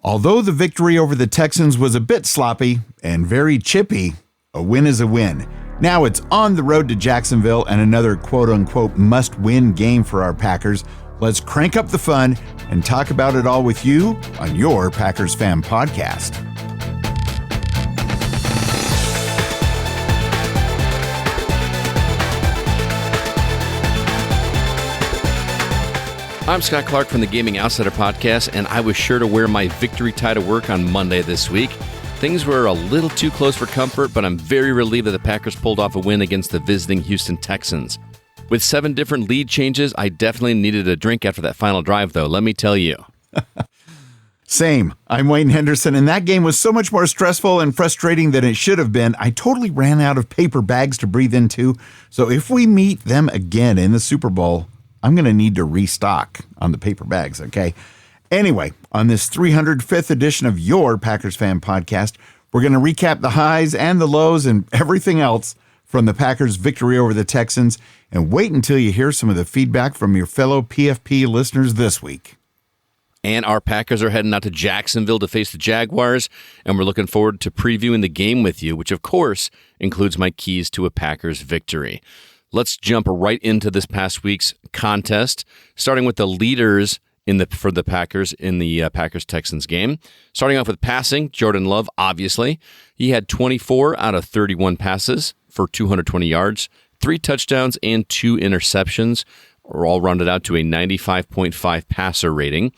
Although the victory over the Texans was a bit sloppy and very chippy, a win is a win. Now it's on the road to Jacksonville and another quote-unquote must-win game for our Packers. Let's crank up the fun and talk about it all with you on your Packers Fan Podcast. I'm Scott Clark from the Gaming Outsider Podcast, and I was sure to wear my victory tie to work on Monday this week. Things were a little too close for comfort, but I'm very relieved that the Packers pulled off a win against the visiting Houston Texans. With 7 different lead changes, I definitely needed a drink after that final drive, though, let me tell you. Same. I'm Wayne Henderson, and that game was so much more stressful and frustrating than it should have been. I totally ran out of paper bags to breathe into, so if we meet them again in the Super Bowl, I'm going to need to restock on the paper bags, okay? Anyway, on this 305th edition of your Packers Fan Podcast, we're going to recap the highs and the lows and everything else from the Packers' victory over the Texans, and wait until you hear some of the feedback from your fellow PFP listeners this week. And our Packers are heading out to Jacksonville to face the Jaguars, and we're looking forward to previewing the game with you, which of course includes my keys to a Packers victory. Let's jump right into this past week's contest, starting with the leaders for the Packers in the Packers-Texans game. Starting off with passing, Jordan Love, obviously. He had 24 out of 31 passes for 220 yards, 3 touchdowns, and 2 interceptions, all rounded out to a 95.5 passer rating.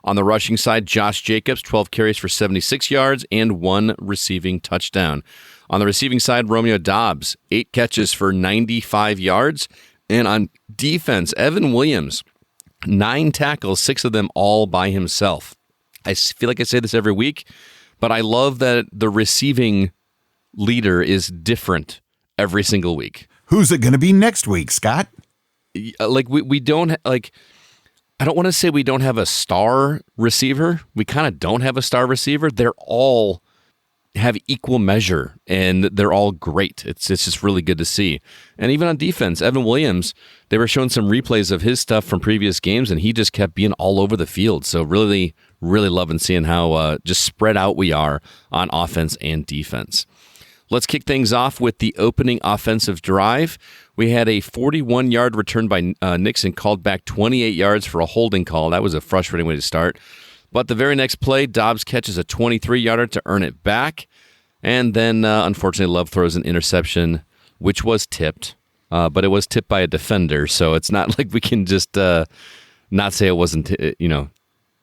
On the rushing side, Josh Jacobs, 12 carries for 76 yards and 1 receiving touchdown. On the receiving side, Romeo Doubs, 8 catches for 95 yards. And on defense, Evan Williams, 9 tackles, 6 of them all by himself. I feel like I say this every week, but I love that the receiving leader is different every single week. Who's it going to be next week, Scott? We don't, I don't want to say we don't have a star receiver. We kind of don't have a star receiver. They're all have equal measure, and they're all great. It's just really good to see. And even on defense, Evan Williams, they were showing some replays of his stuff from previous games, and he just kept being all over the field. So really, really loving seeing how just spread out we are on offense and defense. Let's kick things off with the opening offensive drive. We had a 41-yard return by Nixon, called back 28 yards for a holding call. That was a frustrating way to start. But the very next play, Doubs catches a 23-yarder to earn it back. And then, unfortunately, Love throws an interception, which was tipped. But it was tipped by a defender, so it's not like we can just not say it wasn't,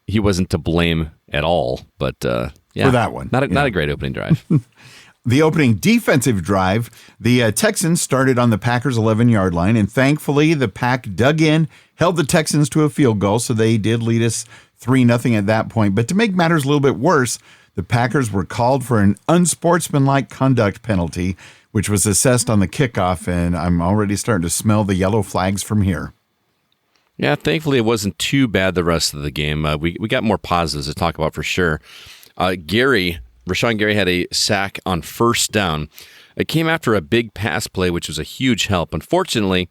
he wasn't to blame at all. But, yeah. For that one. Not a great opening drive. The opening defensive drive, the Texans started on the Packers' 11-yard line, and thankfully the Pack dug in, held the Texans to a field goal, so they did lead us 3-0 at that point. But to make matters a little bit worse, the Packers were called for an unsportsmanlike conduct penalty, which was assessed on the kickoff, and I'm already starting to smell the yellow flags from here. Yeah, thankfully it wasn't too bad the rest of the game. We got more positives to talk about for sure. Rashawn Gary had a sack on first down. It came after a big pass play, which was a huge help. Unfortunately,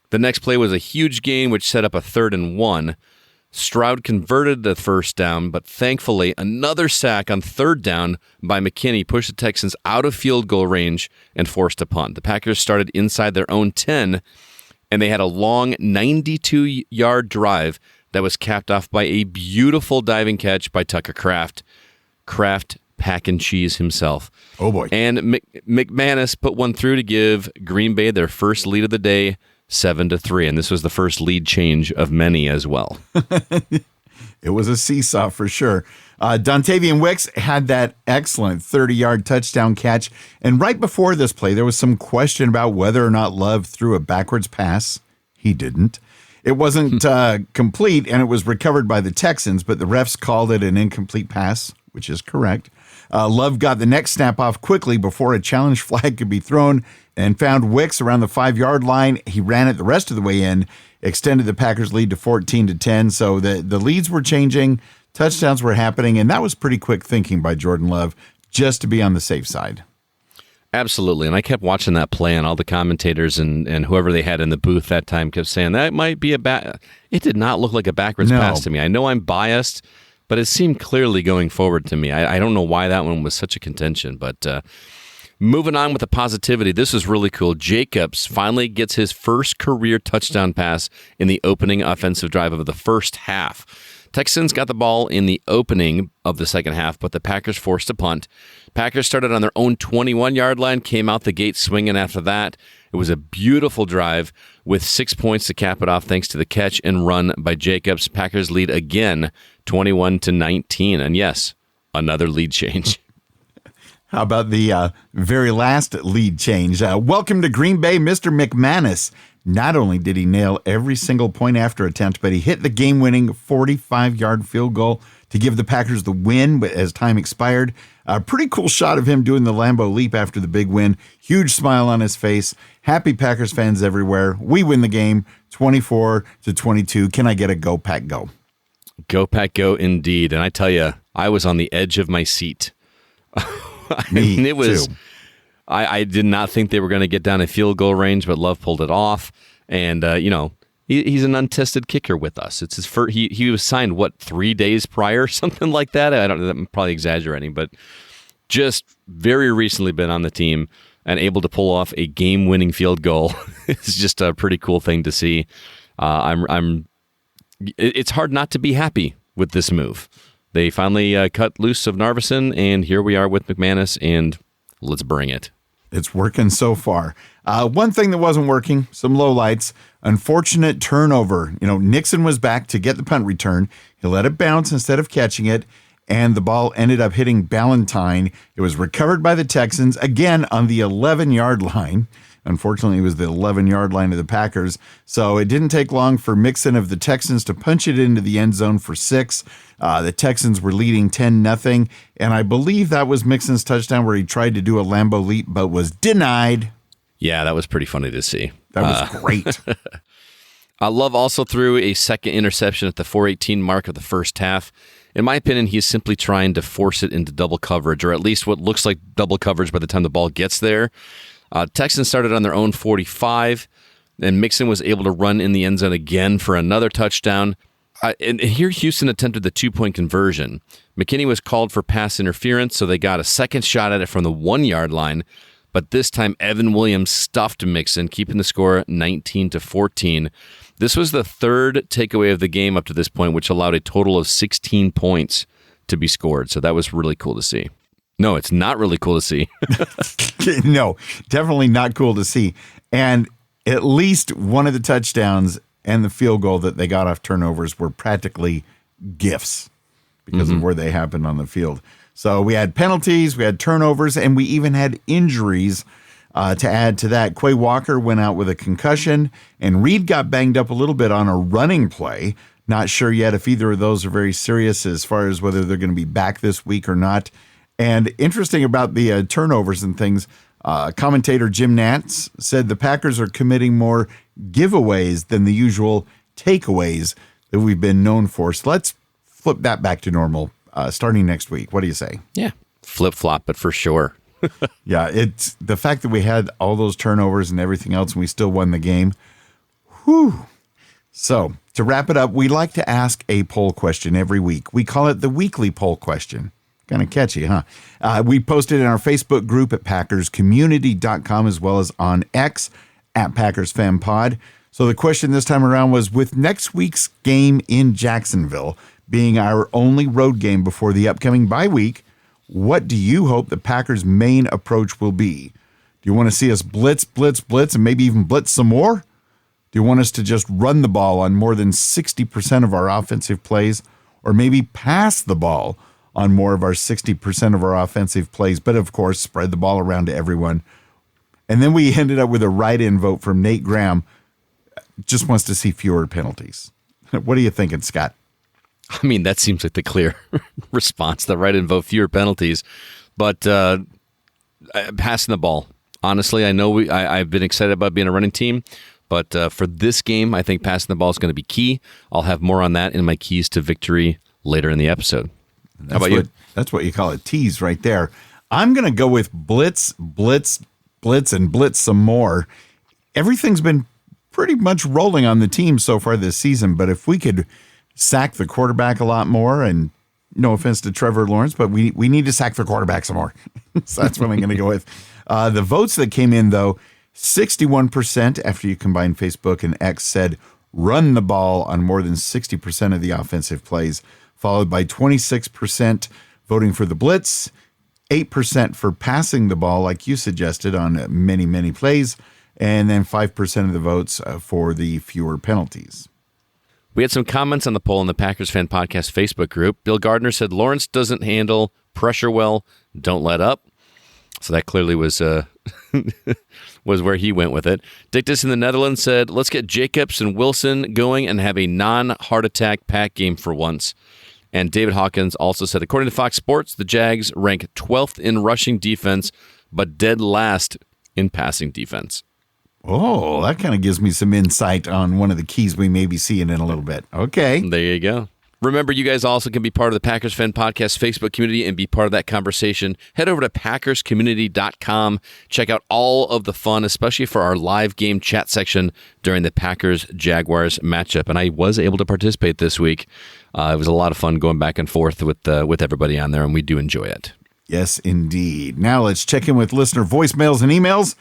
the next play was a huge gain, which set up a 3rd and 1. Stroud converted the first down, but thankfully another sack on 3rd down by McKinney pushed the Texans out of field goal range and forced a punt. The Packers started inside their own 10, and they had a long 92-yard drive that was capped off by a beautiful diving catch by Tucker Kraft. Kraft, Pack and Cheese himself. Oh, boy. And McManus put one through to give Green Bay their first lead of the day, 7-3, and this was the first lead change of many as well. It was a seesaw for sure. Dontavian Wicks had that excellent 30-yard touchdown catch, and right before this play, there was some question about whether or not Love threw a backwards pass. He didn't. It wasn't complete, and it was recovered by the Texans, but the refs called it an incomplete pass, which is correct. Love got the next snap off quickly before a challenge flag could be thrown and found Wicks around the 5-yard line. He ran it the rest of the way in, extended the Packers' lead to 14-10. So the leads were changing, touchdowns were happening, and that was pretty quick thinking by Jordan Love just to be on the safe side. Absolutely, and I kept watching that play, and all the commentators and whoever they had in the booth that time kept saying, that might be a it did not look like a backwards pass to me. I know I'm biased, but it seemed clearly going forward to me. I don't know why that one was such a contention, but moving on with the positivity, this is really cool. Jacobs finally gets his first career touchdown pass in the opening offensive drive of the first half. Texans got the ball in the opening of the second half, but the Packers forced a punt. Packers started on their own 21-yard line, came out the gate swinging after that. It was a beautiful drive with 6 points to cap it off thanks to the catch and run by Jacobs. Packers lead again 21-19. And yes, another lead change. How about the very last lead change? Welcome to Green Bay, Mr. McManus. Not only did he nail every single point after attempt, but he hit the game-winning 45-yard field goal to give the Packers the win as time expired. A pretty cool shot of him doing the Lambeau leap after the big win. Huge smile on his face. Happy Packers fans everywhere. We win the game 24-22. Can I get a Go Pack Go? Go Pack Go indeed. And I tell you, I was on the edge of my seat. It was. Too. I did not think they were going to get down a field goal range, but Love pulled it off. And, he's an untested kicker with us. It's his first. He was signed, 3 days prior, something like that? I'm probably exaggerating, but just very recently been on the team and able to pull off a game-winning field goal. It's just a pretty cool thing to see. It's hard not to be happy with this move. They finally cut loose of Narveson, and here we are with McManus, and let's bring it. It's working so far. One thing that wasn't working, some lowlights, unfortunate turnover. Nixon was back to get the punt return. He let it bounce instead of catching it, and the ball ended up hitting Ballantyne. It was recovered by the Texans, again on the 11-yard line. Unfortunately, it was the 11-yard line of the Packers. So it didn't take long for Mixon of the Texans to punch it into the end zone for 6. The Texans were leading 10-0. And I believe that was Mixon's touchdown where he tried to do a Lambeau leap, but was denied. Yeah, that was pretty funny to see. That was great. Love also threw a second interception at the 4:18 mark of the first half. In my opinion, he's simply trying to force it into double coverage, or at least what looks like double coverage by the time the ball gets there. Texans started on their own 45, and Mixon was able to run in the end zone again for another touchdown. And here Houston attempted the 2-point conversion. McKinney was called for pass interference, so they got a second shot at it from the 1-yard line. But this time, Evan Williams stuffed Mixon, keeping the score 19-14. This was the third takeaway of the game up to this point, which allowed a total of 16 points to be scored. So that was really cool to see. No, it's not really cool to see. No, definitely not cool to see. And at least one of the touchdowns and the field goal that they got off turnovers were practically gifts because of where they happened on the field. So we had penalties, we had turnovers, and we even had injuries to add to that. Quay Walker went out with a concussion, and Reed got banged up a little bit on a running play. Not sure yet if either of those are very serious as far as whether they're going to be back this week or not. And interesting about the turnovers and things, commentator Jim Nantz said the Packers are committing more giveaways than the usual takeaways that we've been known for. So let's flip that back to normal starting next week. What do you say? Yeah, flip-flop, but for sure. Yeah, it's the fact that we had all those turnovers and everything else and we still won the game. Whew. So to wrap it up, we like to ask a poll question every week. We call it the weekly poll question. Kind of catchy, huh? We posted in our Facebook group at PackersCommunity.com as well as on X at Packers Fan Pod. So the question this time around was, with next week's game in Jacksonville being our only road game before the upcoming bye week, what do you hope the Packers' main approach will be? Do you want to see us blitz, and maybe even blitz some more? Do you want us to just run the ball on more than 60% of our offensive plays, or maybe pass the ball on more of our 60% of our offensive plays, but of course, spread the ball around to everyone? And then we ended up with a write-in vote from Nate Graham. Just wants to see fewer penalties. What are you thinking, Scott? I mean, that seems like the clear response, the write-in vote, fewer penalties. But passing the ball. Honestly, I know I've been excited about being a running team, but for this game, I think passing the ball is going to be key. I'll have more on that in my keys to victory later in the episode. How about you? That's what you call a tease right there. I'm going to go with blitz, and blitz some more. Everything's been pretty much rolling on the team so far this season, but if we could sack the quarterback a lot more and No offense to Trevor Lawrence, but we need to sack the quarterback some more. So that's what I'm going to go with. The votes that came in, though, 61% after you combine Facebook and X said run the ball on more than 60% of the offensive plays, followed by 26% voting for the blitz, 8% for passing the ball, like you suggested, on many, many plays, and then 5% of the votes for the fewer penalties. We had some comments on the poll in the Packers Fan Podcast Facebook group. Bill Gardner said Lawrence doesn't handle pressure well, don't let up. So that clearly was was where he went with it. Dictus in the Netherlands said, let's get Jacobs and Wilson going and have a non-heart attack Pack game for once. And David Hawkins also said, according to Fox Sports, the Jags rank 12th in rushing defense, but dead last in passing defense. Oh, that kind of gives me some insight on one of the keys we may be seeing in a little bit. Okay. There you go. Remember, you guys also can be part of the Packers Fan Podcast Facebook community and be part of that conversation. Head over to packerscommunity.com. Check out all of the fun, especially for our live game chat section during the Packers-Jaguars matchup. And I was able to participate this week. It was a lot of fun going back and forth with everybody on there, and we do enjoy it. Yes, indeed. Now let's check in with listener voicemails and emails.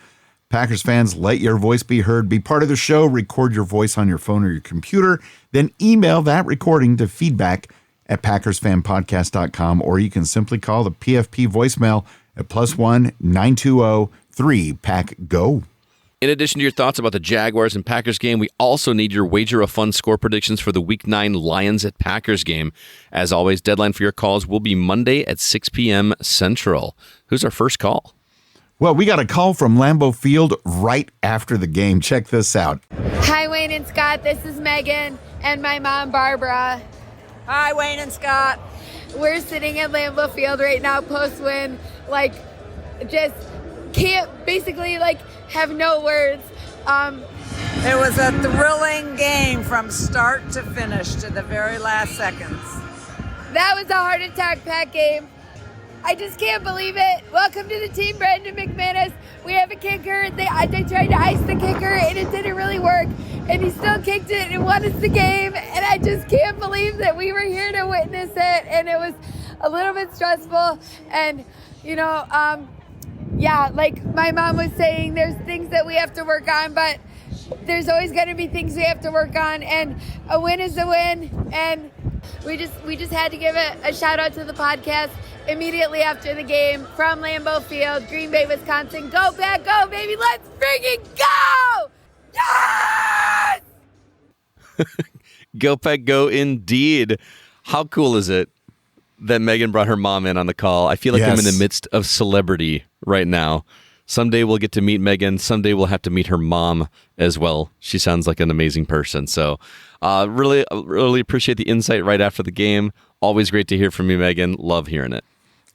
Packers fans, let your voice be heard. Be part of the show. Record your voice on your phone or your computer. Then email that recording to feedback@PackersFanPodcast.com, or you can simply call the PFP voicemail at +1 920 3-PACK-GO. In addition to your thoughts about the Jaguars and Packers game, we also need your Wager a Fun score predictions for the Week 9 Lions at Packers game. As always, deadline for your calls will be Monday at 6 p.m. Central. Who's our first call? Well, we got a call from Lambeau Field right after the game. Check this out. Hi, Wayne and Scott. This is Megan and my mom, Barbara. Hi, Wayne and Scott. We're sitting at Lambeau Field right now, post-win. Just can't basically, have no words. It was a thrilling game from start to finish to the very last seconds. That was a heart attack Pack game. I just can't believe it. Welcome to the team, Brandon McManus. We have a kicker. They tried to ice the kicker, and it didn't really work. And he still kicked it and won us the game. And I just can't believe that we were here to witness it. And it was a little bit stressful. And, like my mom was saying, there's things that we have to work on, but there's always going to be things we have to work on. And a win is a win. And we just had to give a shout out to the podcast immediately after the game from Lambeau Field, Green Bay, Wisconsin. Go Pack, go, baby. Let's freaking go! Yes! Go Pack, go indeed. How cool is it that Megan brought her mom in on the call? I feel like I'm in the midst of celebrity right now. Someday we'll get to meet Megan. Someday we'll have to meet her mom as well. She sounds like an amazing person. So really appreciate the insight right after the game. Always great to hear from you, Megan. Love hearing it.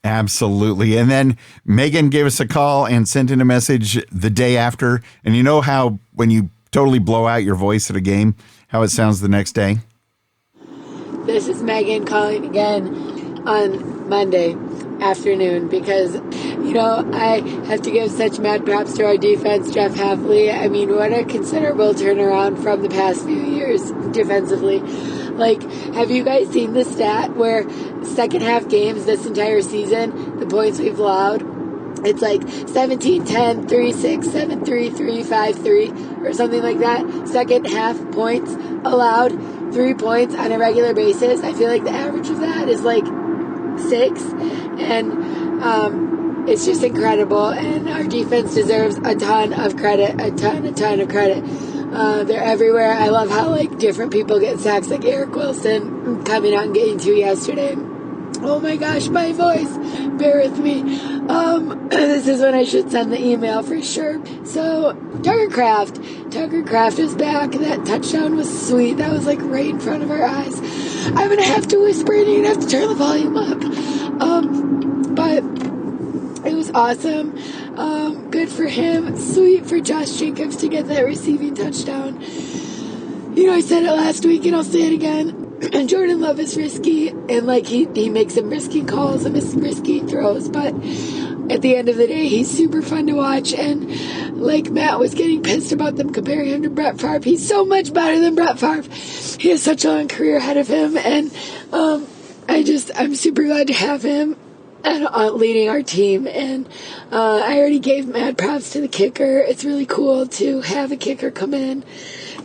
Absolutely. And then Megan gave us a call and sent in a message the day after. And you know how when you totally blow out your voice at a game, how it sounds the next day? This is Megan calling again on Monday afternoon because, I have to give such mad props to our defense, Jeff Hafley. I mean, what a considerable turnaround from the past few years defensively. Have you guys seen the stat where second half games this entire season, the points we've allowed, it's 17, 10, 3, 6, 7, 3, 3, 5, 3, or something like that. Second half points allowed, 3 points on a regular basis. I feel like the average of that is 6, and it's just incredible, and our defense deserves a ton of credit, a ton of credit. They're everywhere. I love how different people get sacks, like Eric Wilson coming out and getting 2 yesterday. Oh my gosh, my voice. Bear with me. This is when I should send the email for sure. So, Tucker Kraft is back. That touchdown was sweet. That was right in front of our eyes. I'm going to have to whisper and you're going to have to turn the volume up. But it was awesome. Good for him. Sweet for Josh Jacobs to get that receiving touchdown. I said it last week and I'll say it again. Jordan Love is risky, and he makes some risky calls and some risky throws, but at the end of the day, he's super fun to watch. And Matt was getting pissed about them comparing him to Brett Favre, he's so much better than Brett Favre. He has such a long career ahead of him, and I'm super glad to have him and leading our team. And I already gave mad props to the kicker. It's really cool to have a kicker come in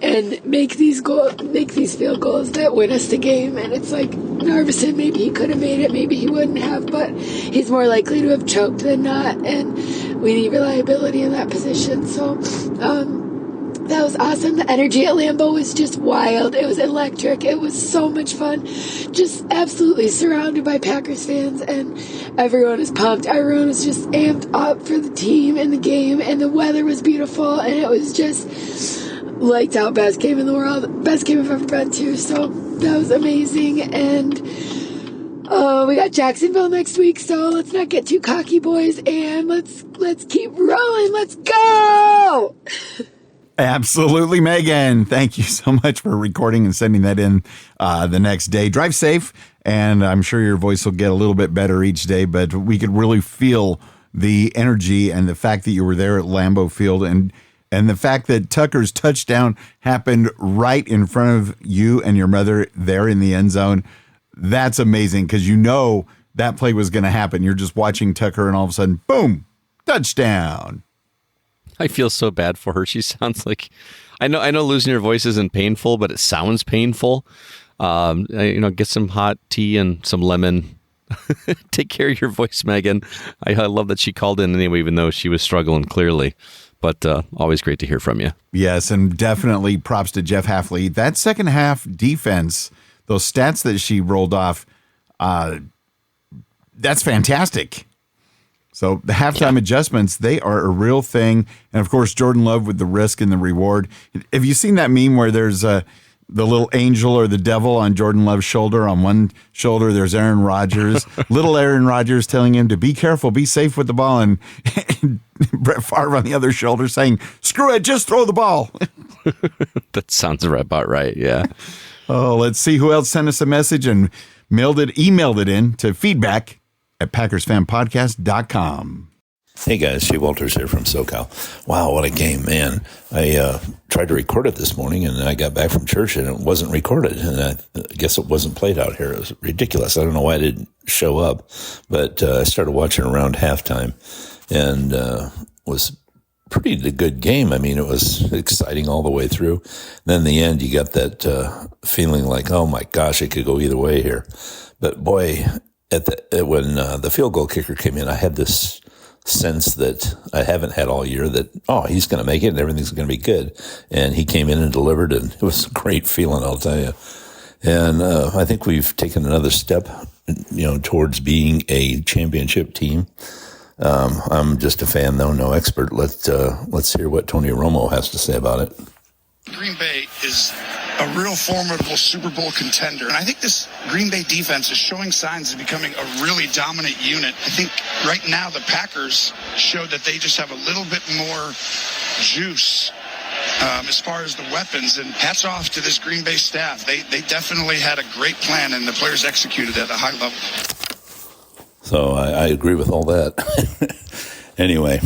and make these field goals that win us the game. And it's like Narveson, maybe he could have made it, maybe he wouldn't have, but he's more likely to have choked than not. And we need reliability in that position. So that was awesome. The energy at Lambeau was just wild. It was electric. It was so much fun. Just absolutely surrounded by Packers fans, and everyone was pumped. Everyone was just amped up for the team and the game, and the weather was beautiful, and it was just lights out. Best game in the world. Best game I've ever been to. So that was amazing. And we got Jacksonville next week, so let's not get too cocky, boys, and let's keep rolling. Let's go! Absolutely, Megan. Thank you so much for recording and sending that in the next day. Drive safe, and I'm sure your voice will get a little bit better each day, but we could really feel the energy and the fact that you were there at Lambeau Field, and the fact that Tucker's touchdown happened right in front of you and your mother there in the end zone. That's amazing, because you know that play was going to happen. You're just watching Tucker, and all of a sudden, boom, touchdown. I feel so bad for her. She sounds like, I know losing your voice isn't painful, but it sounds painful. Get some hot tea and some lemon. Take care of your voice, Megan. I love that she called in anyway, even though she was struggling clearly. But always great to hear from you. Yes, and definitely props to Jeff Hafley. That second half defense, those stats that she rolled off, that's fantastic. So the halftime adjustments, they are a real thing. And, of course, Jordan Love with the risk and the reward. Have you seen that meme where there's the little angel or the devil on Jordan Love's shoulder? On one shoulder, there's Aaron Rodgers. Little Aaron Rodgers telling him to be careful, be safe with the ball. And Brett Favre on the other shoulder saying, screw it, just throw the ball. That sounds about right, yeah. Oh, let's see who else sent us a message and emailed it in to feedback@PackersFanPodcast.com. Hey guys, Shea Walters here from SoCal. Wow, what a game, man. I tried to record it this morning, and I got back from church and it wasn't recorded, and I guess it wasn't played out here. It was ridiculous. I don't know why it didn't show up, but I started watching around halftime, and was pretty good game. I mean, it was exciting all the way through. Then in the end, you got that feeling like, oh my gosh, it could go either way here. But boy, when the field goal kicker came in, I had this sense that I haven't had all year that, he's going to make it and everything's going to be good. And he came in and delivered, and it was a great feeling, I'll tell you. And I think we've taken another step, towards being a championship team. I'm just a fan, though, no expert. Let's hear what Tony Romo has to say about it. Green Bay is a real formidable Super Bowl contender. And I think this Green Bay defense is showing signs of becoming a really dominant unit. I think right now the Packers showed that they just have a little bit more juice as far as the weapons. And hats off to this Green Bay staff. They definitely had a great plan, and the players executed at a high level. So I agree with all that. Anyway,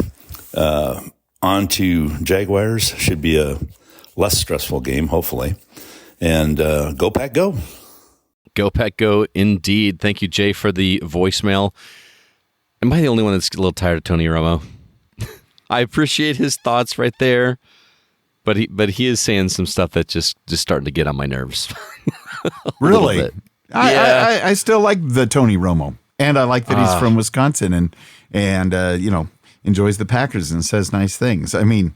on to Jaguars. Should be a less stressful game, hopefully. And go Pack, go. Go Pack, go indeed. Thank you, Jay, for the voicemail. Am I the only one that's a little tired of Tony Romo? I appreciate his thoughts right there, but he is saying some stuff that's just starting to get on my nerves. Really? I still like the Tony Romo. And I like that he's from Wisconsin and enjoys the Packers and says nice things. I mean,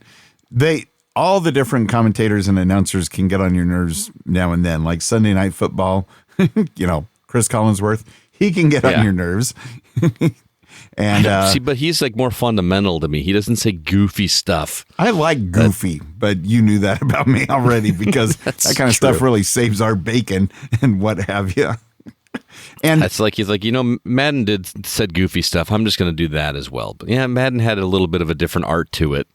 all the different commentators and announcers can get on your nerves now and then, like Sunday Night Football, Chris Collinsworth, he can get on your nerves. And see, but he's like more fundamental to me. He doesn't say goofy stuff. I like goofy, but you knew that about me already because that kind of stuff really saves our bacon and what have you. And that's like he's like, Madden said goofy stuff. I'm just going to do that as well. But yeah, Madden had a little bit of a different art to it.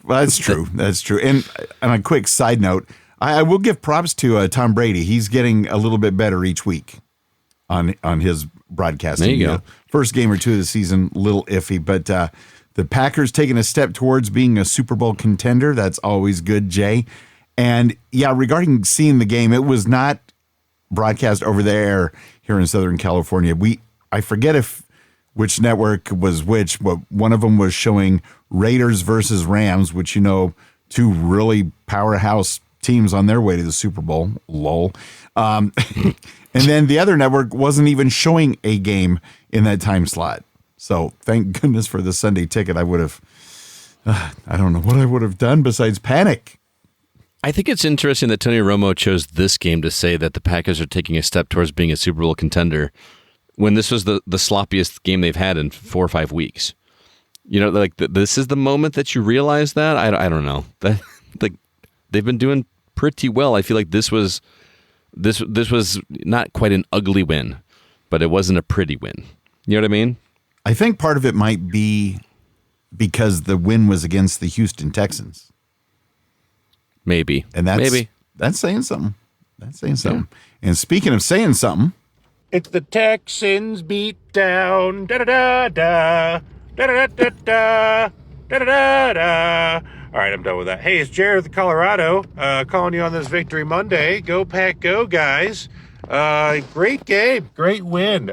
Well, that's true. That's true. And on a quick side note, I will give props to Tom Brady. He's getting a little bit better each week on his broadcasting. There you go. First game or two of the season, a little iffy, but the Packers taking a step towards being a Super Bowl contender. That's always good, Jay. And yeah, regarding seeing the game, it was not broadcast over the air here in Southern California. I forget which network was which, but one of them was showing Raiders versus Rams, which, two really powerhouse teams on their way to the Super Bowl. Lol. And then the other network wasn't even showing a game in that time slot. So thank goodness for the Sunday ticket. I would have, I don't know what I would have done besides panic. I think it's interesting that Tony Romo chose this game to say that the Packers are taking a step towards being a Super Bowl contender when this was the sloppiest game they've had in 4 or 5 weeks. This is the moment that you realize that. I don't know. That they've been doing pretty well. I feel like this was not quite an ugly win, but it wasn't a pretty win. You know what I mean? I think part of it might be because the win was against the Houston Texans. Maybe. And that's saying something. That's saying something. Yeah. And speaking of saying something, it's the Texans beat down. Da da da da. Da da da da. Da da da da. All right, I'm done with that. Hey, it's Jared with Colorado, calling you on this Victory Monday. Go Pack, go, guys. Great game, great win.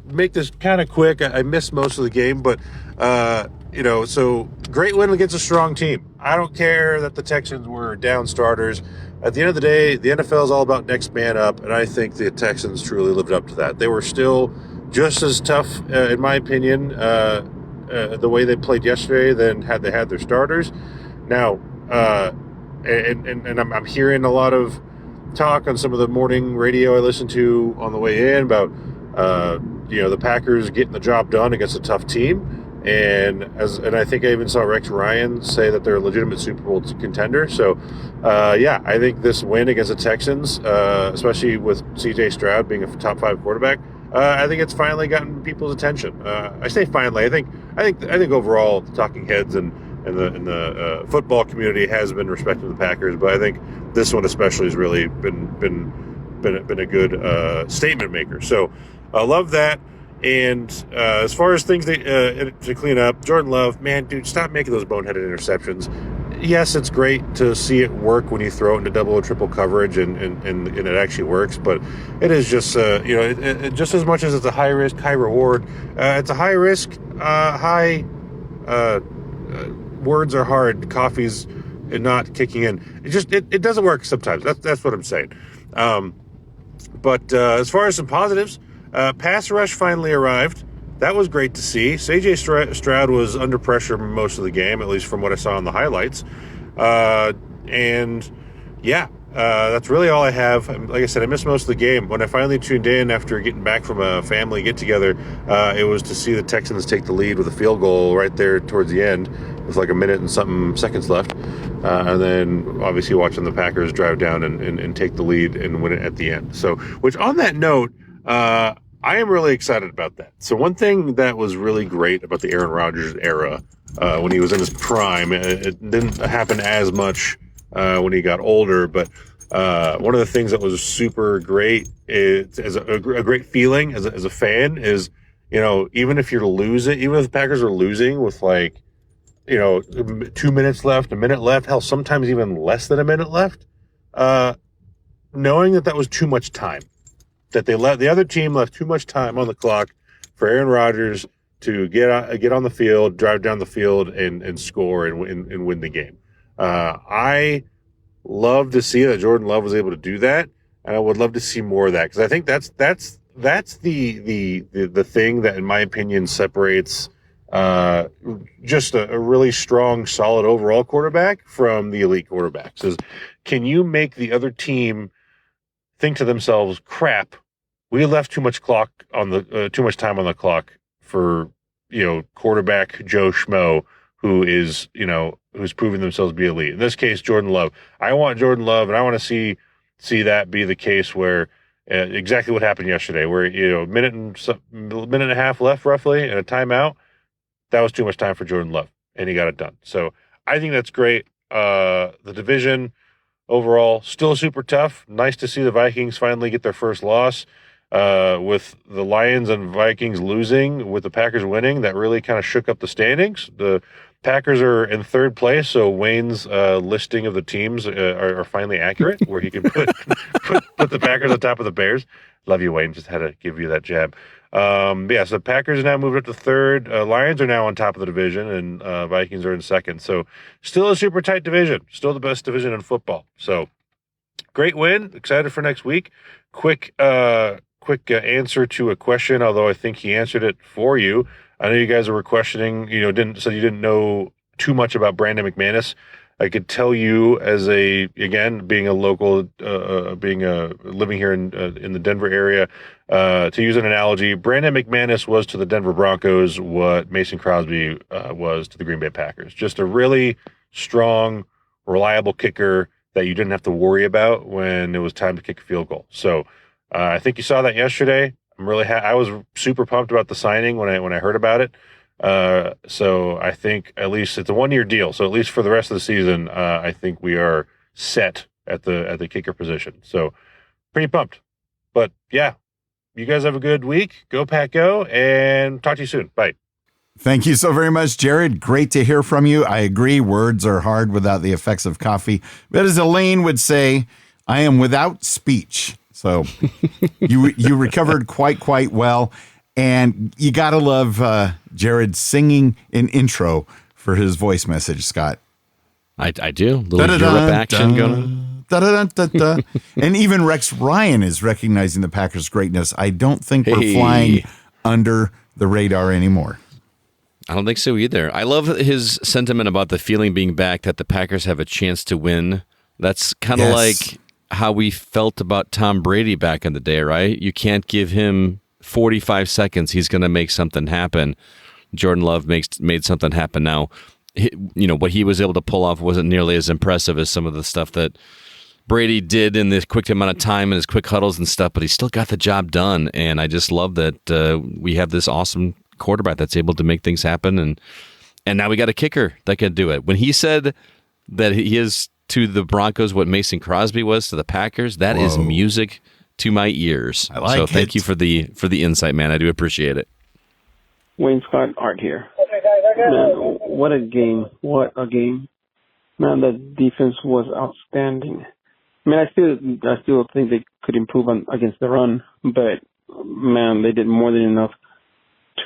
Make this kind of quick. I missed most of the game, but, so great win against a strong team. I don't care that the Texans were down starters. At the end of the day, the NFL is all about next man up, and I think the Texans truly lived up to that. They were still just as tough, in my opinion, the way they played yesterday than had they had their starters. Now, and I'm hearing a lot of talk on some of the morning radio I listen to on the way in about, the Packers getting the job done against a tough team. And I think I even saw Rex Ryan say that they're a legitimate Super Bowl contender. So, I think this win against the Texans, especially with C.J. Stroud being a top 5 quarterback, I think it's finally gotten people's attention. I say finally. I think overall, the talking heads and the football community has been respecting the Packers, but I think this one especially has really been a good statement maker. So I love that. And as far as things to clean up, Jordan Love, man, dude, stop making those boneheaded interceptions. Yes, it's great to see it work when you throw it into double or triple coverage and it actually works, but it is just, just as much as it's a high risk, high reward, it's a high risk, words are hard, coffee's not kicking in. It doesn't work sometimes. That's what I'm saying. But as far as some positives, pass rush finally arrived. That was great to see. C.J. Stroud was under pressure most of the game, at least from what I saw in the highlights. That's really all I have. Like I said, I missed most of the game. When I finally tuned in after getting back from a family get-together, it was to see the Texans take the lead with a field goal right there towards the end with like a minute and something seconds left. And then obviously watching the Packers drive down and take the lead and win it at the end. So, which on that note, I am really excited about that. So one thing that was really great about the Aaron Rodgers era, when he was in his prime, it didn't happen as much when he got older, but one of the things that was super great is as a great feeling as a fan is, even if you're losing, even if the Packers are losing with 2 minutes left, a minute left, hell, sometimes even less than a minute left, knowing that was too much time. That the other team left too much time on the clock for Aaron Rodgers to get on the field, drive down the field, and score and win the game. I love to see that Jordan Love was able to do that, and I would love to see more of that because I think that's the thing that, in my opinion, separates just a really strong, solid overall quarterback from the elite quarterbacks. Is can you make the other team think to themselves, "Crap, we left too much time on the clock for quarterback Joe Schmo, who's proven themselves to be elite." In this case, Jordan Love. I want Jordan Love, and I want to see that be the case where exactly what happened yesterday, where a minute and a half left roughly and a timeout. That was too much time for Jordan Love, and he got it done. So I think that's great. The division overall still super tough. Nice to see the Vikings finally get their first loss. With the Lions and Vikings losing, with the Packers winning, that really kind of shook up the standings. The Packers are in third place, so Wayne's listing of the teams are finally accurate, where he can put the Packers on top of the Bears. Love you, Wayne. Just had to give you that jab. So Packers now moved up to third. Lions are now on top of the division, and Vikings are in second. So still a super tight division. Still the best division in football. So great win. Excited for next week. Quick answer to a question, although I think he answered it for you. I know you guys were questioning, you didn't know too much about Brandon McManus. I could tell you being a local, living here in the Denver area, to use an analogy, Brandon McManus was to the Denver Broncos what Mason Crosby was to the Green Bay Packers. Just a really strong, reliable kicker that you didn't have to worry about when it was time to kick a field goal. So I think you saw that yesterday. I'm really I was super pumped about the signing when I heard about it. So I think at least it's a 1-year deal. So at least for the rest of the season, I think we are set at the kicker position. So pretty pumped. But yeah, you guys have a good week. Go Pack Go, and talk to you soon. Bye. Thank you so very much, Jared. Great to hear from you. I agree. Words are hard without the effects of coffee. But as Elaine would say, I am without speech. So you recovered quite well. And you got to love Jared singing an intro for his voice message, Scott. I do. Little Europe action going on. And even Rex Ryan is recognizing the Packers' greatness. I don't think we're flying under the radar anymore. I don't think so either. I love his sentiment about the feeling being back that the Packers have a chance to win. That's kind of like how we felt about Tom Brady back in the day, right? You can't give him 45 seconds. He's going to make something happen. Jordan Love made something happen. Now, what he was able to pull off wasn't nearly as impressive as some of the stuff that Brady did in this quick amount of time and his quick huddles and stuff, but he still got the job done. And I just love that we have this awesome quarterback that's able to make things happen. And now we got a kicker that can do it. When he said that he is to the Broncos what Mason Crosby was to the Packers, that is music to my ears. I like so thank you for the insight, man. I do appreciate it. Wayne Scott, Art here. Man, what a game. What a game. Man, the defense was outstanding. I mean, I still think they could improve against the run, but man, they did more than enough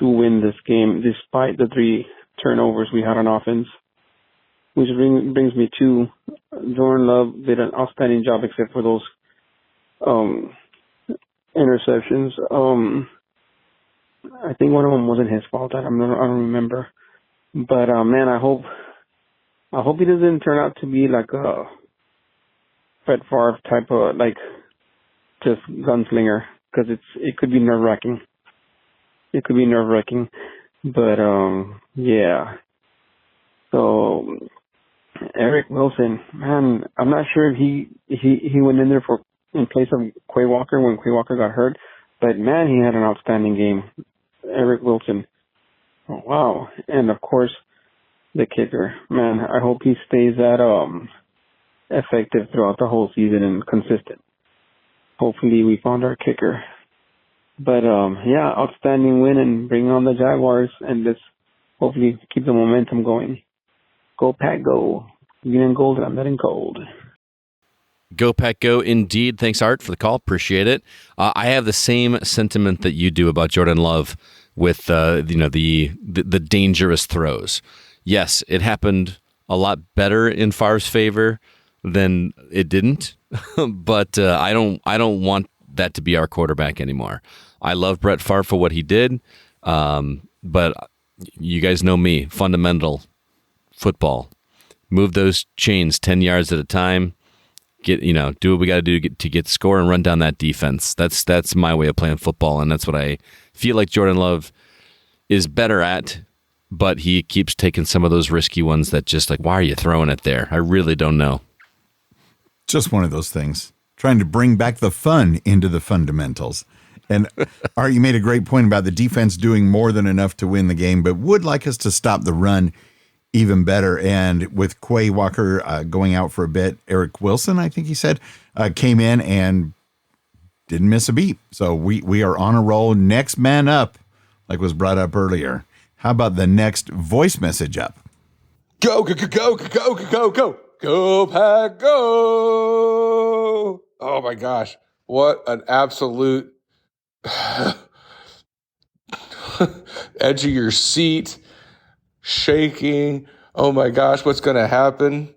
to win this game, despite the 3 turnovers we had on offense. Which brings me to Jordan Love did an outstanding job, except for those interceptions. I think one of them wasn't his fault. I don't remember. But man, I hope he doesn't turn out to be like a Brett Favre type of just gunslinger, because it could be nerve wracking. It could be nerve wracking, but yeah. So Eric Wilson, man, I'm not sure if he went in there in place of Quay Walker when Quay Walker got hurt, but man, he had an outstanding game. Eric Wilson. Oh, wow. And of course, the kicker. Man, I hope he stays that effective throughout the whole season and consistent. Hopefully we found our kicker. But yeah, outstanding win and bring on the Jaguars, and let's hopefully keep the momentum going. Go Pack Go. Green and gold, and I'm not in cold. Go Pack Go, indeed. Thanks, Art, for the call. Appreciate it. I have the same sentiment that you do about Jordan Love with the dangerous throws. Yes, it happened a lot better in Favre's favor than it didn't, but I don't want that to be our quarterback anymore. I love Brett Favre for what he did, but you guys know me, fundamental football. Move those chains 10 yards at a time. Do what we got to do to get the score and run down that defense. That's my way of playing football, and that's what I feel like Jordan Love is better at, but he keeps taking some of those risky ones that just why are you throwing it there? I really don't know. Just one of those things. Trying to bring back the fun into the fundamentals. And Art, you made a great point about the defense doing more than enough to win the game, but would like us to stop the run even better. And with Quay Walker going out for a bit, Eric Wilson, I think he said, came in and didn't miss a beat. So we are on a roll. Next man up, like was brought up earlier. How about the next voice message up? Go, go, go, go, go, go, go, go. Go, Pack, go. Oh, my gosh. What an absolute edge of your seat, shaking. Oh, my gosh, what's going to happen?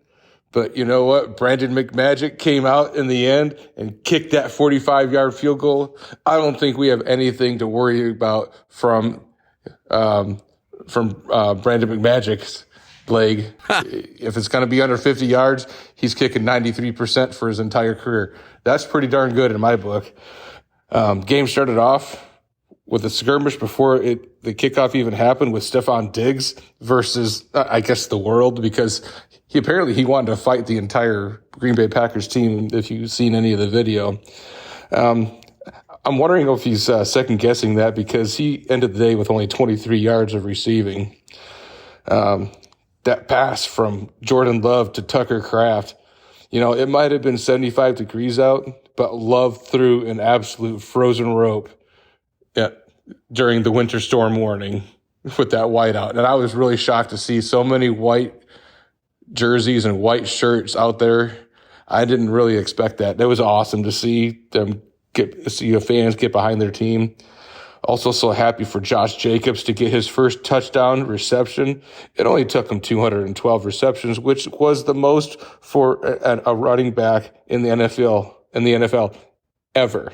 But you know what? Brandon McMagic came out in the end and kicked that 45-yard field goal. I don't think we have anything to worry about from Brandon McMagic's leg. If it's going to be under 50 yards, he's kicking 93% for his entire career. That's pretty darn good in my book. Game started off with a skirmish before the kickoff even happened with Stephon Diggs versus, I guess, the world, because he wanted to fight the entire Green Bay Packers team, if you've seen any of the video. I'm wondering if he's second-guessing that, because he ended the day with only 23 yards of receiving. That pass from Jordan Love to Tucker Kraft, it might have been 75 degrees out, but Love threw an absolute frozen rope during the winter storm warning with that whiteout. And I was really shocked to see so many white jerseys and white shirts out there. I didn't really expect that. That was awesome to see fans get behind their team. Also so happy for Josh Jacobs to get his first touchdown reception. It only took him 212 receptions, which was the most for a running back in the NFL ever.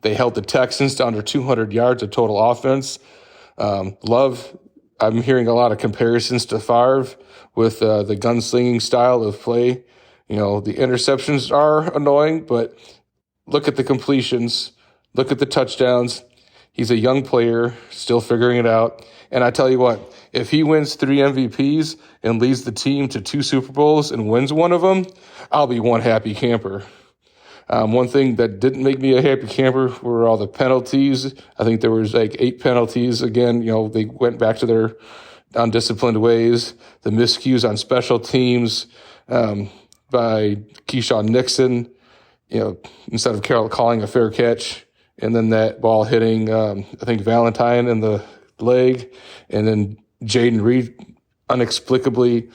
They held the Texans to under 200 yards of total offense. Love, I'm hearing a lot of comparisons to Favre with the gunslinging style of play. The interceptions are annoying, but look at the completions. Look at the touchdowns. He's a young player, still figuring it out. And I tell you what, if he wins 3 MVPs and leads the team to 2 Super Bowls and wins one of them, I'll be one happy camper. One thing that didn't make me a happy camper were all the penalties. I think there was 8 penalties. Again, they went back to their undisciplined ways. The miscues on special teams by Keyshawn Nixon, instead of Carroll calling a fair catch. And then that ball hitting, I think, Valentine in the leg. And then Jaden Reed inexplicably,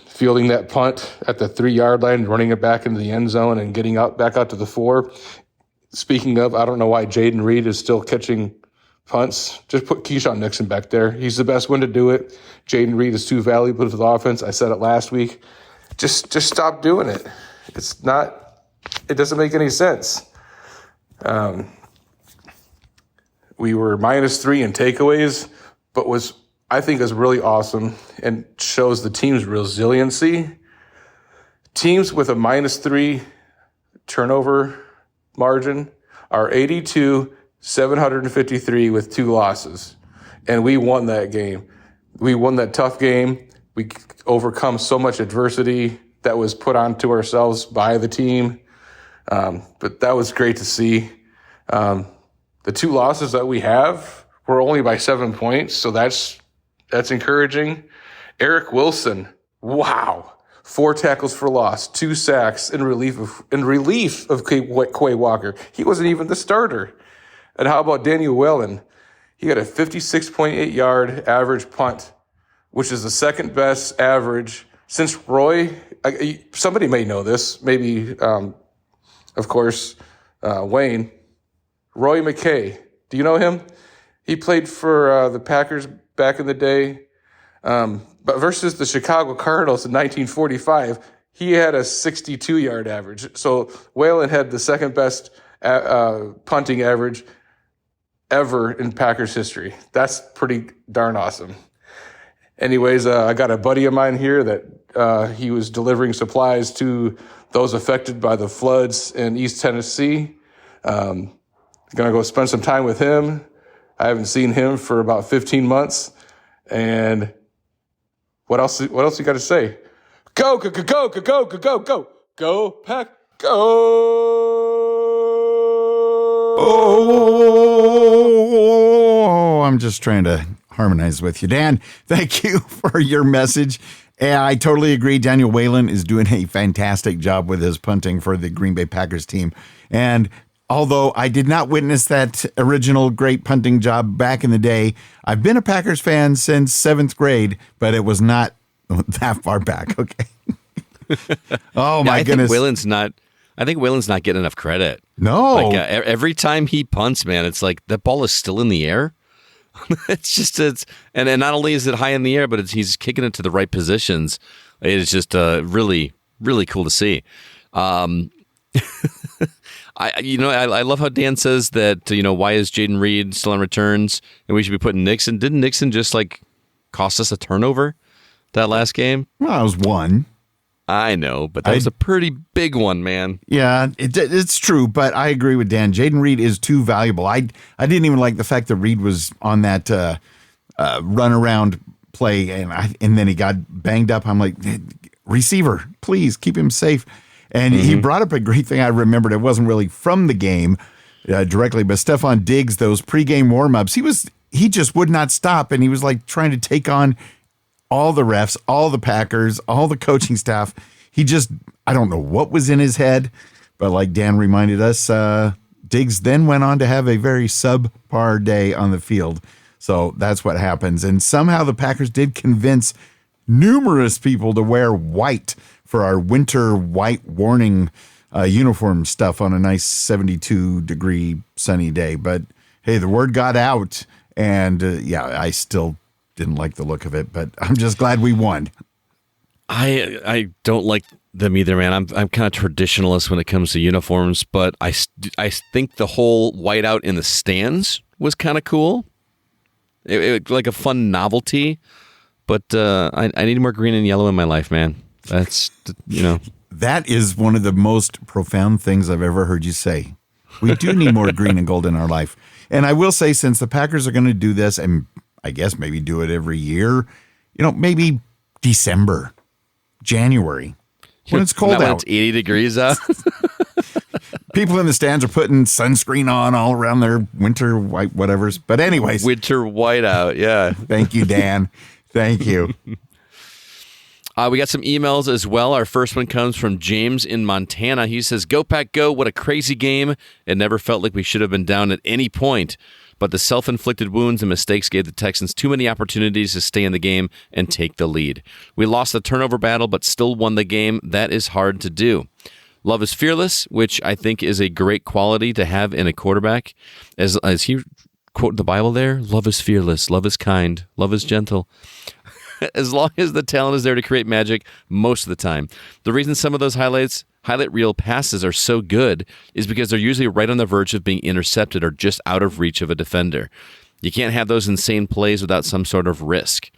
fielding that punt at the 3-yard line, running it back into the end zone and getting back out to the 4. Speaking of, I don't know why Jaden Reed is still catching punts. Just put Keyshawn Nixon back there. He's the best one to do it. Jaden Reed is too valuable to the offense. I said it last week. Just stop doing it. It doesn't make any sense. We were -3 in takeaways, but I think is really awesome and shows the team's resiliency. Teams with a -3 turnover margin are 82-753 with 2 losses. And we won that game. We won that tough game. We overcome so much adversity that was put onto ourselves by the team. But that was great to see. The 2 losses that we have were only by 7 points, so that's encouraging. Eric Wilson, wow, 4 tackles for loss, 2 sacks in relief of Quay Walker. He wasn't even the starter. And how about Daniel Whelan? He had a 56.8-yard average punt, which is the second best average since Roy. Somebody may know this, maybe, of course, Wayne. Roy McKay. Do you know him? He played for the Packers back in the day. But versus the Chicago Cardinals in 1945, he had a 62-yard average. So Whalen had the second best punting average ever in Packers history. That's pretty darn awesome. Anyways, I got a buddy of mine here that he was delivering supplies to those affected by the floods in East Tennessee. Going to go spend some time with him. I haven't seen him for about 15 months. And what else you got to say? Go, go, go, go, go, go, go, go, go. Go, Pack, go. Oh, I'm just trying to harmonize with you. Dan, thank you for your message. And I totally agree. Daniel Whalen is doing a fantastic job with his punting for the Green Bay Packers team. And although I did not witness that original great punting job back in the day, I've been a Packers fan since 7th grade, but it was not that far back. Okay. Oh my I goodness. I think Whalen's not getting enough credit. No. Like every time he punts, man, it's like the ball is still in the air. And not only is it high in the air, but he's kicking it to the right positions. It is just really, really cool to see. I love how Dan says that, why is Jaden Reed still on returns and we should be putting Nixon. Didn't Nixon just cost us a turnover that last game? Well, it was one. I know, but that was a pretty big one, man. Yeah, it's true, but I agree with Dan. Jaden Reed is too valuable. I didn't even like the fact that Reed was on that run around play, and then he got banged up. I'm like, receiver, please keep him safe. And he brought up a great thing I remembered. It wasn't really from the game directly, but Stephon Diggs, those pregame warm-ups, he just would not stop, and he was like trying to take on all the refs, all the Packers, all the coaching staff. I don't know what was in his head, but like Dan reminded us, Diggs then went on to have a very subpar day on the field. So that's what happens. And somehow the Packers did convince numerous people to wear white for our winter white warning uniform stuff on a nice 72-degree sunny day. But hey, the word got out, and I still didn't like the look of it, but I'm just glad we won. I don't like them either, man. I'm kind of traditionalist when it comes to uniforms, but I think the whole whiteout in the stands was kind of cool. It like a fun novelty, but I need more green and yellow in my life, man. That's That is one of the most profound things I've ever heard you say. We do need more green and gold in our life. And I will say, since the Packers are going to do this, and I guess maybe do it every year, maybe December, January, when it's cold out. When it's 80 degrees out. People in the stands are putting sunscreen on all around their winter white whatevers. But anyways. Winter whiteout, yeah. Thank you, Dan. Thank you. We got some emails as well. Our first one comes from James in Montana. He says, "Go Pack Go, what a crazy game. It never felt like we should have been down at any point. But the self-inflicted wounds and mistakes gave the Texans too many opportunities to stay in the game and take the lead. We lost the turnover battle, but still won the game. That is hard to do. Love is fearless, which I think is a great quality to have in a quarterback. As he quoted the Bible there, love is fearless, love is kind, love is gentle. As long as the talent is there to create magic most of the time. The reason some of those highlight reel passes are so good is because they're usually right on the verge of being intercepted or just out of reach of a defender. You can't have those insane plays without some sort of risk.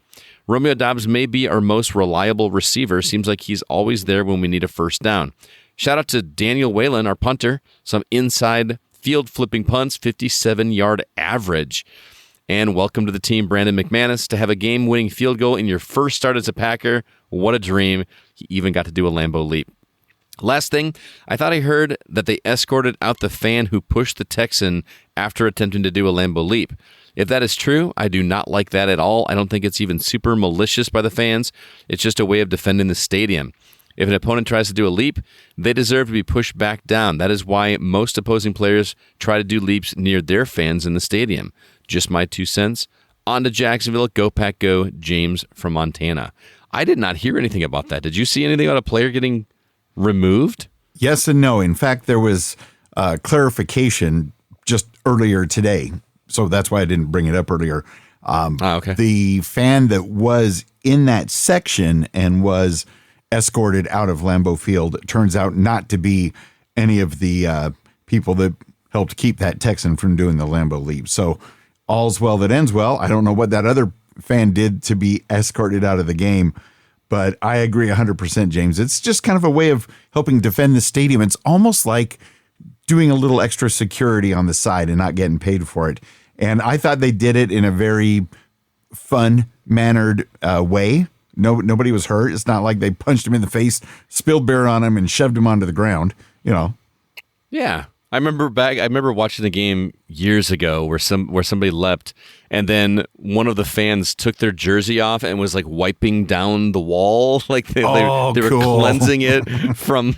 Romeo Doubs may be our most reliable receiver. Seems like he's always there when we need a first down. Shout out to Daniel Whalen, our punter. Some inside field flipping punts, 57-yard average. And welcome to the team, Brandon McManus. To have a game-winning field goal in your first start as a Packer, what a dream. He even got to do a Lambeau leap. Last thing, I thought I heard that they escorted out the fan who pushed the Texan after attempting to do a Lambeau leap. If that is true, I do not like that at all. I don't think it's even super malicious by the fans. It's just a way of defending the stadium. If an opponent tries to do a leap, they deserve to be pushed back down. That is why most opposing players try to do leaps near their fans in the stadium. Just my 2 cents. On to Jacksonville. Go Pack Go. James from Montana. I did not hear anything about that. Did you see anything about a player getting removed? Yes and no. In fact, there was clarification just earlier today. So that's why I didn't bring it up earlier. Okay. The fan that was in that section and was escorted out of Lambeau Field turns out not to be any of the people that helped keep that Texan from doing the Lambeau leap. So all's well that ends well. I don't know what that other fan did to be escorted out of the game, but I agree 100%, James. It's just kind of a way of helping defend the stadium. It's almost like doing a little extra security on the side and not getting paid for it. And I thought they did it in a very fun-mannered way. Nobody was hurt. It's not like they punched him in the face, spilled beer on him, and shoved him onto the ground. Yeah. I remember watching the game years ago where somebody leapt, and then one of the fans took their jersey off and was like wiping down the wall, like they were cool. cleansing it from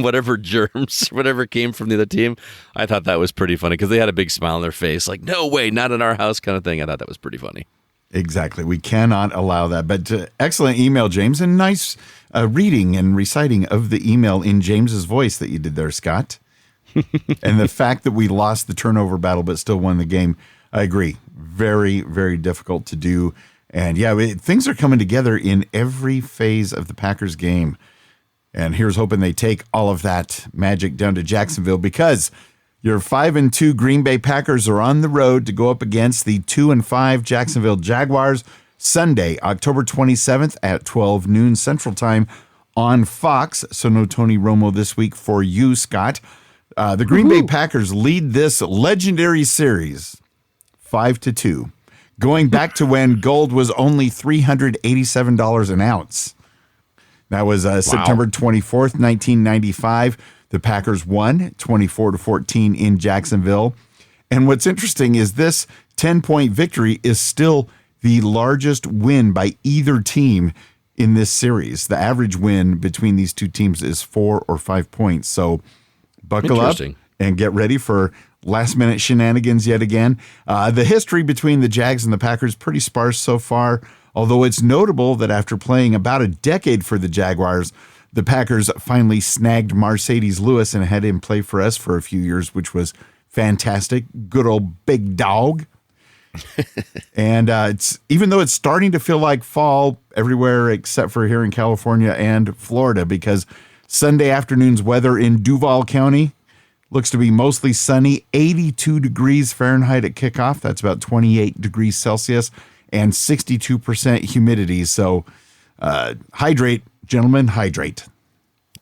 whatever germs, whatever came from the other team. I thought that was pretty funny because they had a big smile on their face, like, no way, not in our house kind of thing. I thought that was pretty funny. Exactly. We cannot allow that. But excellent email, James, and nice reading and reciting of the email in James's voice that you did there, Scott. And the fact that we lost the turnover battle but still won the game, I agree. Very, very difficult to do. And yeah, things are coming together in every phase of the Packers game. And here's hoping they take all of that magic down to Jacksonville, because your 5-2 Green Bay Packers are on the road to go up against the 2-5 Jacksonville Jaguars Sunday, October 27th at 12 noon Central Time on Fox. So no Tony Romo this week for you, Scott. The Green Bay Packers lead this legendary series 5-2, going back to when gold was only $387 an ounce. That was September 24th, 1995. The Packers won 24-14 in Jacksonville. And what's interesting is this 10-point victory is still the largest win by either team in this series. The average win between these two teams is 4 or 5 points. So buckle up and get ready for last-minute shenanigans yet again. The history between the Jags and the Packers pretty sparse so far, although it's notable that after playing about a decade for the Jaguars, the Packers finally snagged Mercedes Lewis and had him play for us for a few years, which was fantastic. Good old big dog. And it's even though it's starting to feel like fall everywhere except for here in California and Florida, because Sunday afternoon's weather in Duval County looks to be mostly sunny, 82 degrees Fahrenheit at kickoff. That's about 28 degrees Celsius and 62% humidity. So hydrate, gentlemen, hydrate.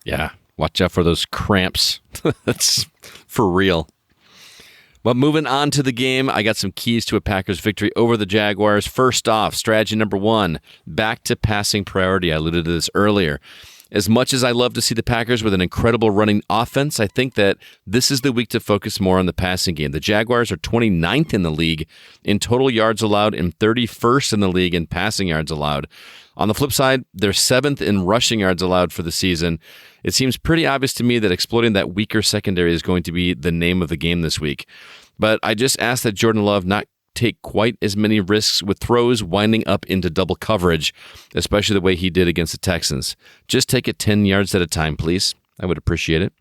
Yeah, watch out for those cramps. That's for real. But moving on to the game, I got some keys to a Packers victory over the Jaguars. First off, strategy number 1, back to passing priority. I alluded to this earlier. As much as I love to see the Packers with an incredible running offense, I think that this is the week to focus more on the passing game. The Jaguars are 29th in the league in total yards allowed and 31st in the league in passing yards allowed. On the flip side, they're 7th in rushing yards allowed for the season. It seems pretty obvious to me that exploiting that weaker secondary is going to be the name of the game this week. But I just ask that Jordan Love not take quite as many risks with throws winding up into double coverage, especially the way he did against the Texans. Just take it 10 yards at a time, please. I would appreciate it.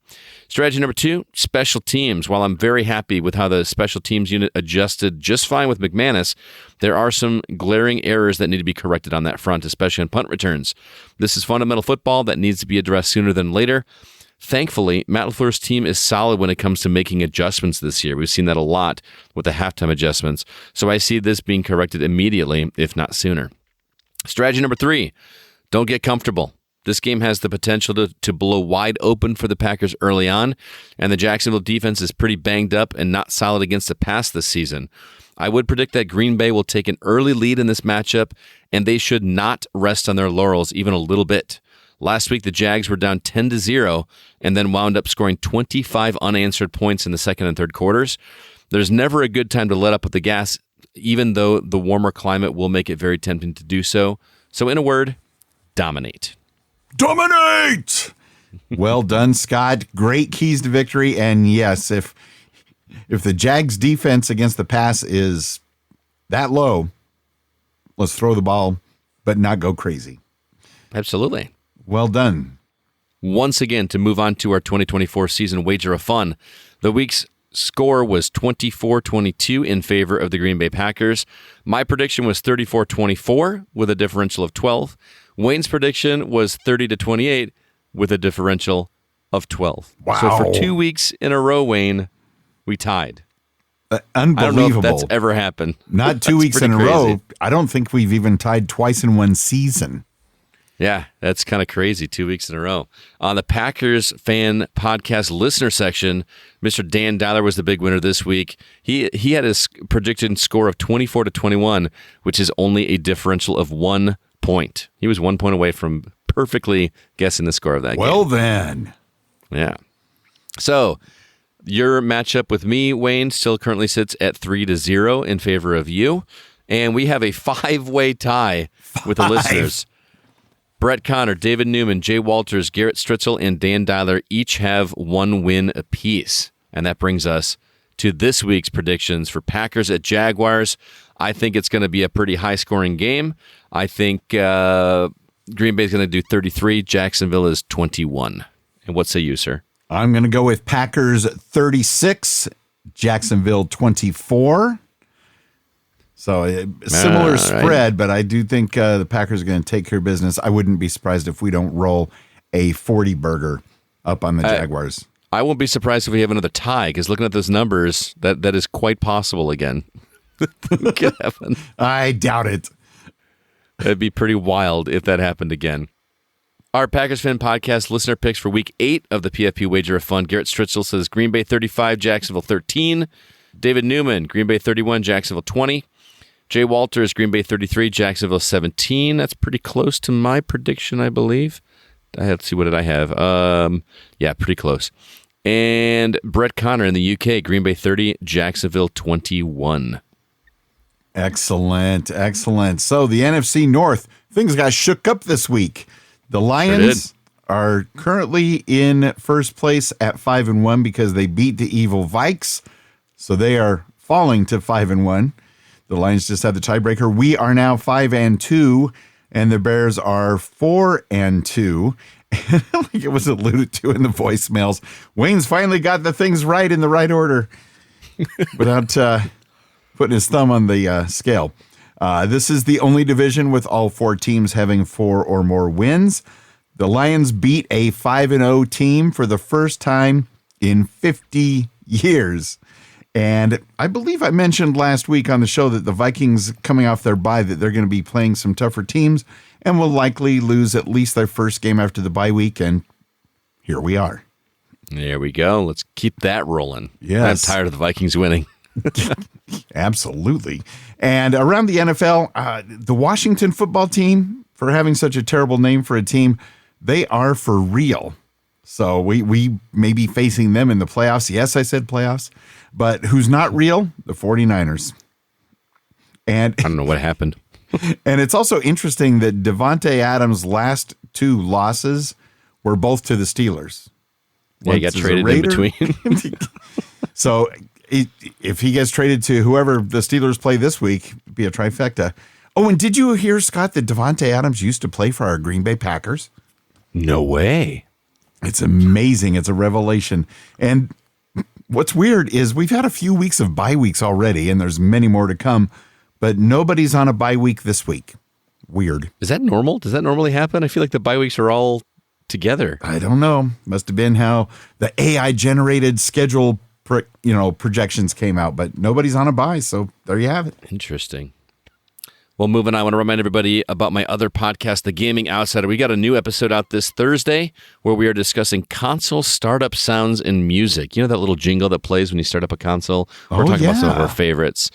Strategy number 2, special teams. While I'm very happy with how the special teams unit adjusted just fine with McManus, there are some glaring errors that need to be corrected on that front, especially on punt returns. This is fundamental football that needs to be addressed sooner than later. Thankfully, Matt LaFleur's team is solid when it comes to making adjustments this year. We've seen that a lot with the halftime adjustments, so I see this being corrected immediately, if not sooner. Strategy number 3, don't get comfortable. This game has the potential to blow wide open for the Packers early on, and the Jacksonville defense is pretty banged up and not solid against the pass this season. I would predict that Green Bay will take an early lead in this matchup, and they should not rest on their laurels even a little bit. Last week, the Jags were down 10-0 and then wound up scoring 25 unanswered points in the second and third quarters. There's never a good time to let up with the gas, even though the warmer climate will make it very tempting to do so. So in a word, dominate. Dominate! Well done, Scott. Great keys to victory. And yes, if the Jags defense against the pass is that low, let's throw the ball, but not go crazy. Absolutely. Well done. Once again, to move on to our 2024 season wager of fun, the week's score was 24-22 in favor of the Green Bay Packers. My prediction was 34-24 with a differential of 12. Wayne's prediction was 30-28 with a differential of 12. Wow. So for 2 weeks in a row, Wayne, we tied. Unbelievable. I don't know if that's ever happened. Not 2 weeks in a row. I don't think we've even tied twice in one season. Yeah, that's kind of crazy, 2 weeks in a row. On the Packers Fan Podcast listener section, Mr. Dan Dowler was the big winner this week. He had his predicted score of 24-21, which is only a differential of 1 point. He was 1 point away from perfectly guessing the score of that game. Well then. Yeah. So your matchup with me, Wayne, still currently sits at 3-0 in favor of you. And we have a 5-way tie with the listeners. Brett Connor, David Newman, Jay Walters, Garrett Stritzel, and Dan Deiler each have 1 win apiece. And that brings us to this week's predictions for Packers at Jaguars. I think it's going to be a pretty high-scoring game. I think Green Bay is going to do 33. Jacksonville is 21. And what say you, sir? I'm going to go with Packers 36, Jacksonville 24. So a similar spread, but I do think the Packers are going to take care of business. I wouldn't be surprised if we don't roll a 40-burger up on the Jaguars. I won't be surprised if we have another tie, because looking at those numbers, that is quite possible again. Could happen. I doubt it. It'd be pretty wild if that happened again. Our Packers Fan Podcast listener picks for Week 8 of the PFP Wager of Fun. Garrett Stritzel says Green Bay 35, Jacksonville 13. David Newman, Green Bay 31, Jacksonville 20. Jay Walters, Green Bay 33, Jacksonville 17. That's pretty close to my prediction, I believe. Let's see, what did I have? Yeah, pretty close. And Brett Connor in the UK, Green Bay 30, Jacksonville 21. Excellent, excellent. So the NFC North, things got shook up this week. The Lions are currently in first place at 5-1 because they beat the evil Vikes. So they are falling to 5-1. The Lions just had the tiebreaker. We are now 5-2, and the Bears are 4-2. Like it was alluded to in the voicemails, Wayne's finally got the things right in the right order without putting his thumb on the scale. This is the only division with all 4 teams having 4 or more wins. The Lions beat a 5-0 team for the first time in 50 years. And I believe I mentioned last week on the show that the Vikings, coming off their bye, that they're going to be playing some tougher teams and will likely lose at least their first game after the bye week. And here we are. There we go. Let's keep that rolling. Yes. I'm tired of the Vikings winning. Absolutely. And around the NFL, the Washington football team, for having such a terrible name for a team, they are for real. So we may be facing them in the playoffs. Yes, I said playoffs. But who's not real? The 49ers. And I don't know what happened. And it's also interesting that Devontae Adams' last 2 losses were both to the Steelers. Yeah, he got traded in between. So if he gets traded to whoever the Steelers play this week, it'd be a trifecta. Oh, and did you hear, Scott, that Devontae Adams used to play for our Green Bay Packers? No way. It's amazing. It's a revelation. And what's weird is we've had a few weeks of bye weeks already, and there's many more to come, but nobody's on a bye week this week. Weird. Is that normal? Does that normally happen? I feel like the bye weeks are all together. I don't know. Must have been how the AI-generated schedule projections came out, but nobody's on a bye, so there you have it. Interesting. Well, moving on, I want to remind everybody about my other podcast, The Gaming Outsider. We got a new episode out this Thursday where we are discussing console startup sounds in music. You know that little jingle that plays when you start up a console? We're talking about some of our favorites.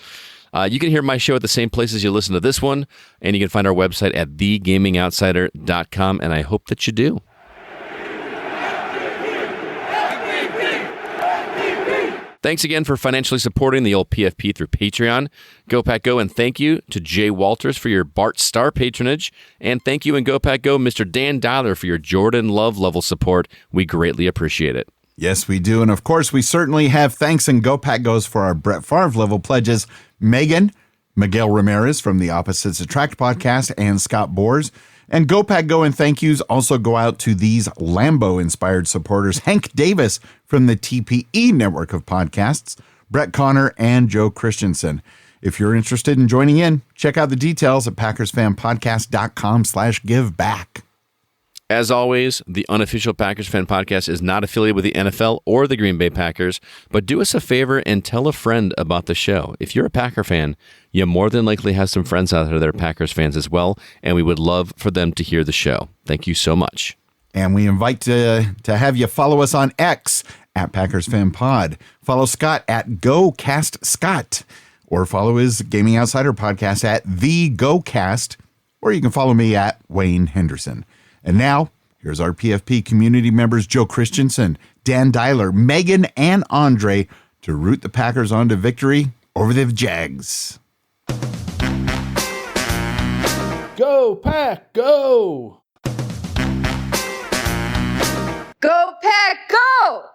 You can hear my show at the same places you listen to this one, and you can find our website at thegamingoutsider.com, and I hope that you do. Thanks again for financially supporting the old PFP through Patreon. Go Pack Go, and thank you to Jay Walters for your Bart Star patronage. And thank you, and Go Pack Go, Mr. Dan Dollar, for your Jordan Love level support. We greatly appreciate it. Yes, we do. And of course, we certainly have thanks and Go Pack Goes for our Brett Favre level pledges. Megan, Miguel Ramirez from the Opposites Attract podcast, and Scott Boers. And Go Pack Go and thank yous also go out to these Lambo-inspired supporters, Hank Davis from the TPE network of podcasts, Brett Connor, and Joe Christensen. If you're interested in joining in, check out the details at PackersFanPodcast.com/giveback. As always, the Unofficial Packers Fan Podcast is not affiliated with the NFL or the Green Bay Packers, but do us a favor and tell a friend about the show. If you're a Packer fan, you more than likely have some friends out there that are Packers fans as well, and we would love for them to hear the show. Thank you so much. And we invite to have you follow us on X at Packers Fan Pod. Follow Scott at GoCastScott, or follow his Gaming Outsider podcast at The GoCast, or you can follow me at Wayne Henderson. And now, here's our PFP community members, Joe Christensen, Dan Dyler, Megan, and Andre, to root the Packers on to victory over the Jags. Go, Pack, go! Go Pack Go!